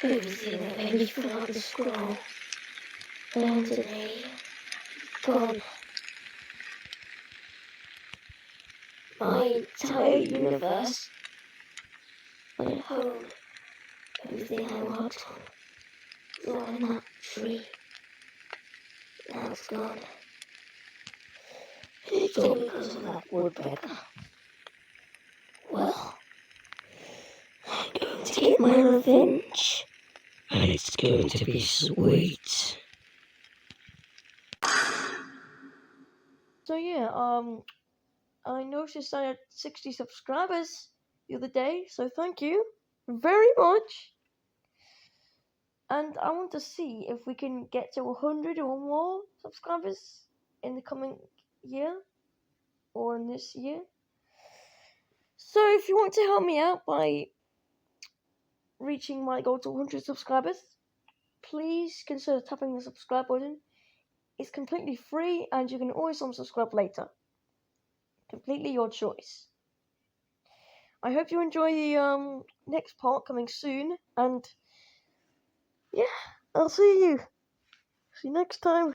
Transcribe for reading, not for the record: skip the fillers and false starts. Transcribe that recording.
Everything that made me feel like a squirrel. Gone today. Gone. My entire universe. My home. Everything I worked on. Was all in that tree. Now it's gone. It's all because of that woodpecker. Well, I'm going to get my revenge. And it's going to be sweet. So yeah, I noticed I had 60 subscribers the other day, so thank you very much. And I want to see if we can get to 100 or more subscribers in the coming year or in this year. So if you want to help me out by reaching my goal to 100 subscribers, please consider tapping the subscribe button. It's completely free and you can always unsubscribe later. Completely your choice. I hope you enjoy the next part coming soon, and yeah, I'll see you next time.